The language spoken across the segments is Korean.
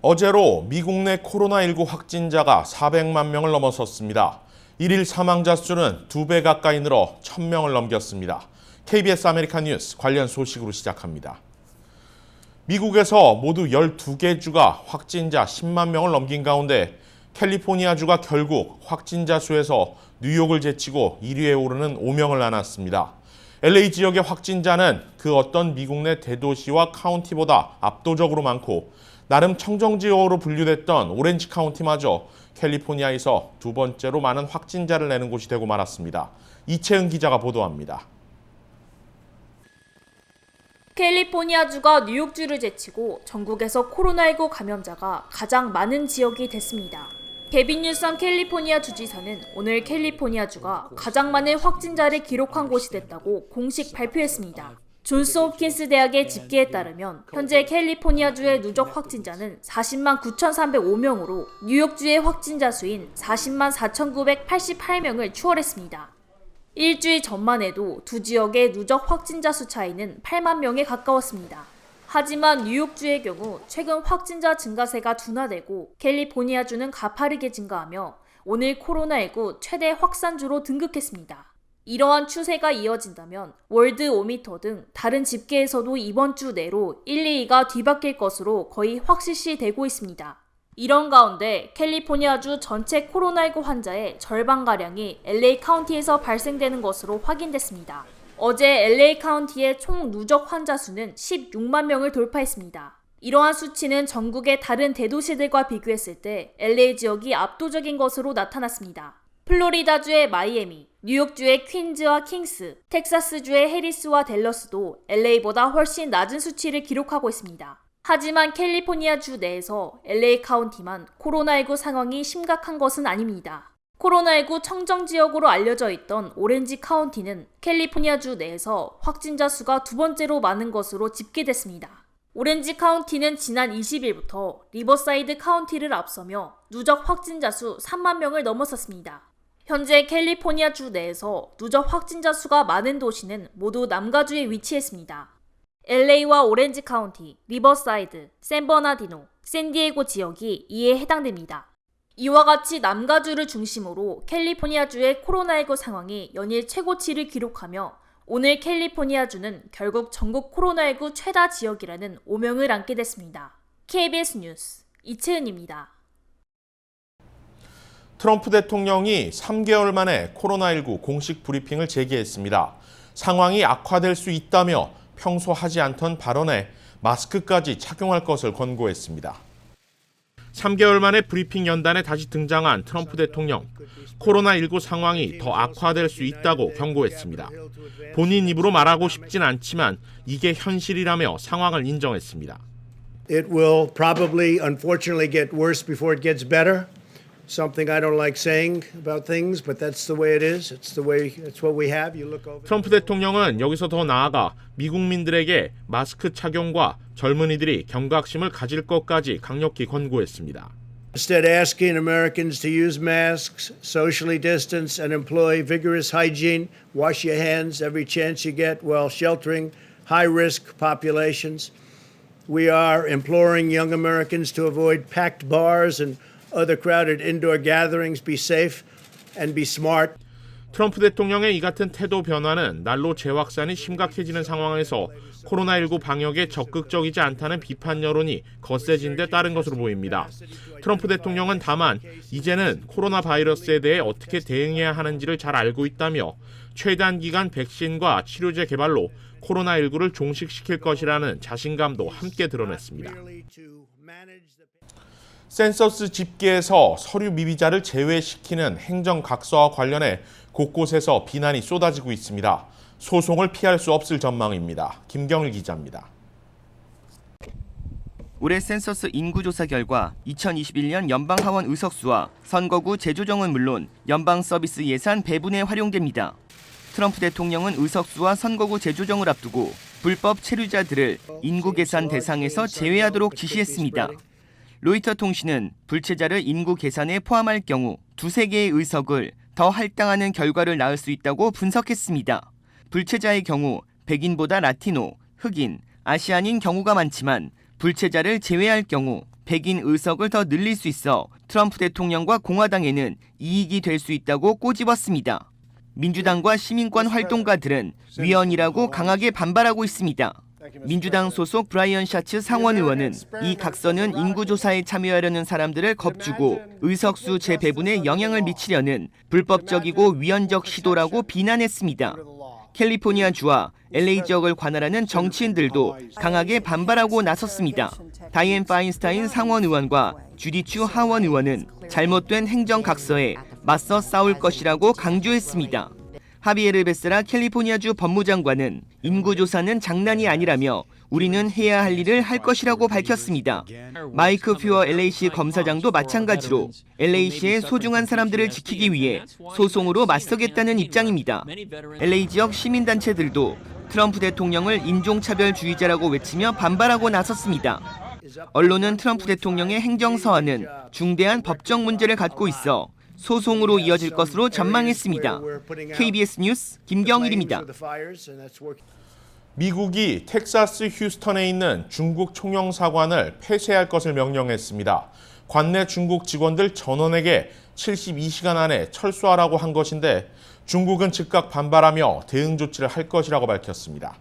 어제로 미국 내 코로나19 확진자가 400만 명을 넘어섰습니다. 1일 사망자 수는 2배 가까이 늘어 1000명을 넘겼습니다. KBS 아메리칸 뉴스 관련 소식으로 시작합니다. 미국에서 모두 12개 주가 확진자 10만 명을 넘긴 가운데 캘리포니아주가 결국 확진자 수에서 뉴욕을 제치고 1위에 오르는 오명을 안았습니다. LA 지역의 확진자는 그 어떤 미국 내 대도시와 카운티보다 압도적으로 많고 나름 청정지역으로 분류됐던 오렌지 카운티마저 캘리포니아에서 두 번째로 많은 확진자를 내는 곳이 되고 말았습니다. 이채은 기자가 보도합니다. 캘리포니아주가 뉴욕주를 제치고 전국에서 코로나19 감염자가 가장 많은 지역이 됐습니다. 게빈 뉴섬 캘리포니아 주지사는 오늘 캘리포니아주가 가장 많은 확진자를 기록한 곳이 됐다고 공식 발표했습니다. 존스 홉킨스 대학의 집계에 따르면 현재 캘리포니아주의 누적 확진자는 40만 9,305명으로 뉴욕주의 확진자 수인 40만 4,988명을 추월했습니다. 일주일 전만 해도 두 지역의 누적 확진자 수 차이는 8만 명에 가까웠습니다. 하지만 뉴욕주의 경우 최근 확진자 증가세가 둔화되고 캘리포니아주는 가파르게 증가하며 오늘 코로나19 최대 확산주로 등극했습니다. 이러한 추세가 이어진다면 월드 오미터 등 다른 집계에서도 이번 주 내로 1, 2위가 뒤바뀔 것으로 거의 확실시되고 있습니다. 이런 가운데 캘리포니아주 전체 코로나19 환자의 절반가량이 LA 카운티에서 발생되는 것으로 확인됐습니다. 어제 LA 카운티의 총 누적 환자 수는 16만 명을 돌파했습니다. 이러한 수치는 전국의 다른 대도시들과 비교했을 때 LA 지역이 압도적인 것으로 나타났습니다. 플로리다주의 마이애미, 뉴욕주의 퀸즈와 킹스, 텍사스주의 해리스와 댈러스도 LA보다 훨씬 낮은 수치를 기록하고 있습니다. 하지만 캘리포니아주 내에서 LA 카운티만 코로나19 상황이 심각한 것은 아닙니다. 코로나19 청정지역으로 알려져 있던 오렌지 카운티는 캘리포니아주 내에서 확진자 수가 두 번째로 많은 것으로 집계됐습니다. 오렌지 카운티는 지난 20일부터 리버사이드 카운티를 앞서며 누적 확진자 수 3만 명을 넘어섰습니다. 현재 캘리포니아주 내에서 누적 확진자 수가 많은 도시는 모두 남가주에 위치했습니다. LA와 오렌지 카운티, 리버사이드, 샌버나디노, 샌디에고 지역이 이에 해당됩니다. 이와 같이 남가주를 중심으로 캘리포니아주의 코로나19 상황이 연일 최고치를 기록하며 오늘 캘리포니아주는 결국 전국 코로나19 최다 지역이라는 오명을 안게 됐습니다. KBS 뉴스 이채은입니다. 트럼프 대통령이 3개월 만에 코로나19 공식 브리핑을 재개했습니다. 상황이 악화될 수 있다며 평소 하지 않던 발언에 마스크까지 착용할 것을 권고했습니다. 3개월 만에 브리핑 연단에 다시 등장한 트럼프 대통령. 코로나19 상황이 더 악화될 수 있다고 경고했습니다. 본인 입으로 말하고 싶진 않지만 이게 현실이라며 상황을 인정했습니다. It will probably, unfortunately, get worse before it gets better. Something I don't like saying about things, but that's the way it is. It's what we have. You look over. 트럼프 대통령은 여기서 더 나아가 미국민들에게 마스크 착용과 젊은이들이 경각심을 가질 것까지 강력히 권고했습니다. Instead, asking Americans to use masks, socially distance, and employ vigorous hygiene, wash your hands every chance you get while sheltering high-risk populations. We are imploring young Americans to avoid packed bars and other crowded indoor gatherings, be safe and be smart. 트럼프 대통령의 이 같은 태도 변화는 날로 재확산이 심각해지는 상황에서 코로나19 방역에 적극적이지 않다는 비판 여론이 거세진 데 따른 것으로 보입니다. 트럼프 대통령은 다만 이제는 코로나 바이러스에 대해 어떻게 대응해야 하는지를 잘 알고 있다며 최단 기간 백신과 치료제 개발로 코로나19를 종식시킬 것이라는 자신감도 함께 드러냈습니다. 센서스 집계에서 서류 미비자를 제외시키는 행정각서와 관련해 곳곳에서 비난이 쏟아지고 있습니다. 소송을 피할 수 없을 전망입니다. 김경일 기자입니다. 올해 센서스 인구조사 결과 2021년 연방하원 의석수와 선거구 재조정은 물론 연방 서비스 예산 배분에 활용됩니다. 트럼프 대통령은 의석수와 선거구 재조정을 앞두고 불법 체류자들을 인구 계산 대상에서 제외하도록 지시했습니다. 로이터 통신은 불체자를 인구 계산에 포함할 경우 두세 개의 의석을 더 할당하는 결과를 낳을 수 있다고 분석했습니다. 불체자의 경우 백인보다 라티노, 흑인, 아시안인 경우가 많지만 불체자를 제외할 경우 백인 의석을 더 늘릴 수 있어 트럼프 대통령과 공화당에는 이익이 될 수 있다고 꼬집었습니다. 민주당과 시민권 활동가들은 위헌이라고 강하게 반발하고 있습니다. 민주당 소속 브라이언 샤츠 상원 의원은 이 각서는 인구조사에 참여하려는 사람들을 겁주고 의석수 재배분에 영향을 미치려는 불법적이고 위헌적 시도라고 비난했습니다. 캘리포니아주와 LA 지역을 관할하는 정치인들도 강하게 반발하고 나섰습니다. 다이앤 파인스타인 상원 의원과 주디 추 하원 의원은 잘못된 행정 각서에 맞서 싸울 것이라고 강조했습니다. 하비에르 베세라 캘리포니아주 법무장관은 인구조사는 장난이 아니라며 우리는 해야 할 일을 할 것이라고 밝혔습니다. 마이크 퓨어 LA시 검사장도 마찬가지로 LA시의 소중한 사람들을 지키기 위해 소송으로 맞서겠다는 입장입니다. LA 지역 시민단체들도 트럼프 대통령을 인종차별주의자라고 외치며 반발하고 나섰습니다. 언론은 트럼프 대통령의 행정서한은 중대한 법적 문제를 갖고 있어 소송으로 이어질 것으로 전망했습니다. KBS 뉴스 김경일입니다. 미국이 텍사스 휴스턴에 있는 중국 총영사관을 폐쇄할 것을 명령했습니다. 관내 중국 직원들 전원에게 72시간 안에 철수하라고 한 것인데 중국은 즉각 반발하며 대응 조치를 할 것이라고 밝혔습니다.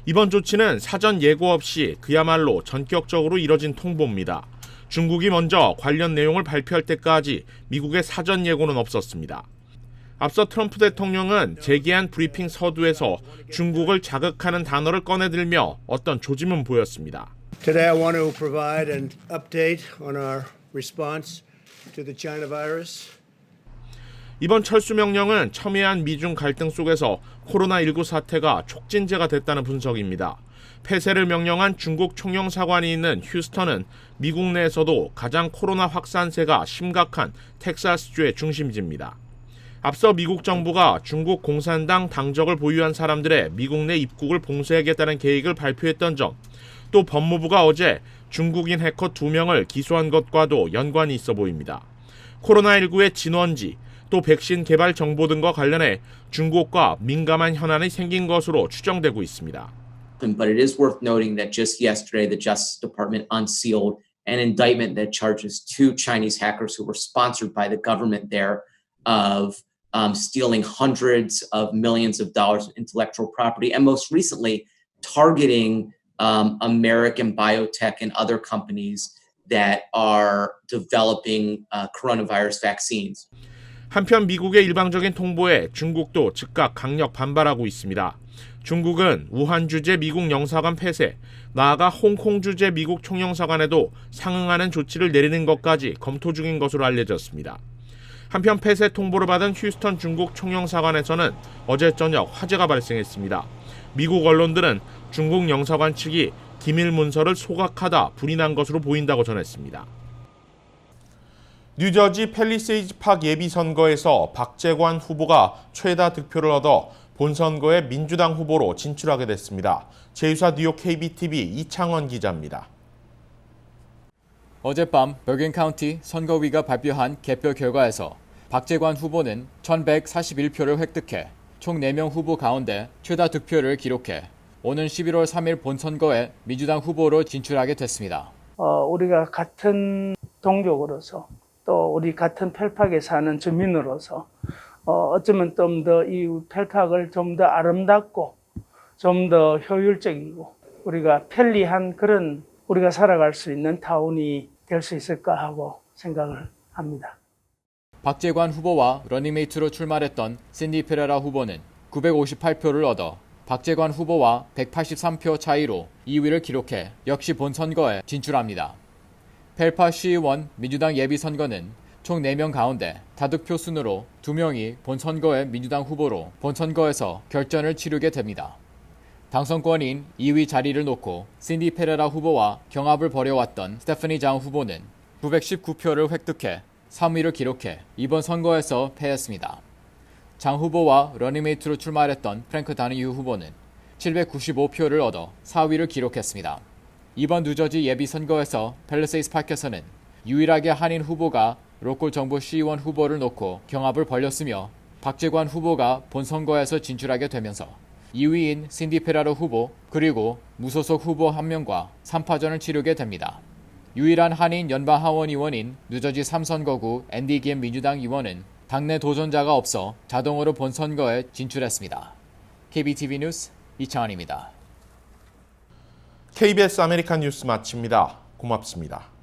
이번 조치는 사전 예고 없이 그야말로 전격적으로 이뤄진 통보입니다. 중국이 먼저 관련 내용을 발표할 때까지 미국의 사전 예고는 없었습니다. 앞서 트럼프 대통령은 재개한 브리핑 서두에서 중국을 자극하는 단어를 꺼내들며 어떤 조짐은 보였습니다. Today I want to provide an update on our response to the China virus. 이번 철수 명령은 첨예한 미중 갈등 속에서 코로나19 사태가 촉진제가 됐다는 분석입니다. 폐쇄를 명령한 중국 총영사관이 있는 휴스턴은 미국 내에서도 가장 코로나 확산세가 심각한 텍사스주의 중심지입니다. 앞서 미국 정부가 중국 공산당 당적을 보유한 사람들의 미국 내 입국을 봉쇄하겠다는 계획을 발표했던 점, 또 법무부가 어제 중국인 해커 2명을 기소한 것과도 연관이 있어 보입니다. 코로나19의 진원지, 또 백신 개발 정보 등과 관련해 중국과 민감한 현안이 생긴 것으로 추정되고 있습니다. But it is worth noting that just yesterday, the Justice Department unsealed an indictment that charges 2 Chinese hackers who were sponsored by the government there of stealing hundreds of millions of dollars of intellectual property, and most recently targeting American biotech and other companies that are developing coronavirus vaccines. 한편 미국의 일방적인 통보에 중국도 즉각 강력 반발하고 있습니다. 중국은 우한 주재 미국 영사관 폐쇄, 나아가 홍콩 주재 미국 총영사관에도 상응하는 조치를 내리는 것까지 검토 중인 것으로 알려졌습니다. 한편 폐쇄 통보를 받은 휴스턴 중국 총영사관에서는 어제 저녁 화재가 발생했습니다. 미국 언론들은 중국 영사관 측이 기밀 문서를 소각하다 불이 난 것으로 보인다고 전했습니다. 뉴저지 팰리세이드 팍 예비선거에서 박재관 후보가 최다 득표를 얻어 본선거에 민주당 후보로 진출하게 됐습니다. 제2사 뉴욕 KBTV 이창원 기자입니다. 어젯밤 버긴 카운티 선거위가 발표한 개표 결과에서 박재관 후보는 1,141표를 획득해 총 4명 후보 가운데 최다 득표를 기록해 오는 11월 3일 본선거에 민주당 후보로 진출하게 됐습니다. 우리가 같은 동족으로서 또 우리 같은 펠팍에 사는 주민으로서 어쩌면 좀 더 이 펠팍을 좀 더 아름답고 좀 더 효율적이고 우리가 편리한 그런 우리가 살아갈 수 있는 타운이 될 수 있을까 하고 생각을 합니다. 박재관 후보와 러닝메이트로 출마했던 신디 페레라 후보는 958표를 얻어 박재관 후보와 183표 차이로 2위를 기록해 역시 본선거에 진출합니다. 펠파 시의원 민주당 예비선거는 총 4명 가운데 다득표 순으로 2명이 본선거의 민주당 후보로 본선거에서 결전을 치르게 됩니다. 당선권인 2위 자리를 놓고 신디 페레라 후보와 경합을 벌여왔던 스테파니 장 후보는 919표를 획득해 3위를 기록해 이번 선거에서 패했습니다. 장 후보와 러닝메이트로 출마했던 프랭크 다니유 후보는 795표를 얻어 4위를 기록했습니다. 이번 뉴저지 예비선거에서 팰리세이드 파크에서는 유일하게 한인 후보가 로컬 정부 시의원 후보를 놓고 경합을 벌였으며 박재관 후보가 본선거에서 진출하게 되면서 2위인 신디 페라로 후보 그리고 무소속 후보 1명과 3파전을 치르게 됩니다. 유일한 한인 연방하원 의원인 뉴저지 3선거구 앤디 김 민주당 의원은 당내 도전자가 없어 자동으로 본선거에 진출했습니다. KBTV 뉴스 이창환입니다. KBS 아메리칸 뉴스 마칩니다. 고맙습니다.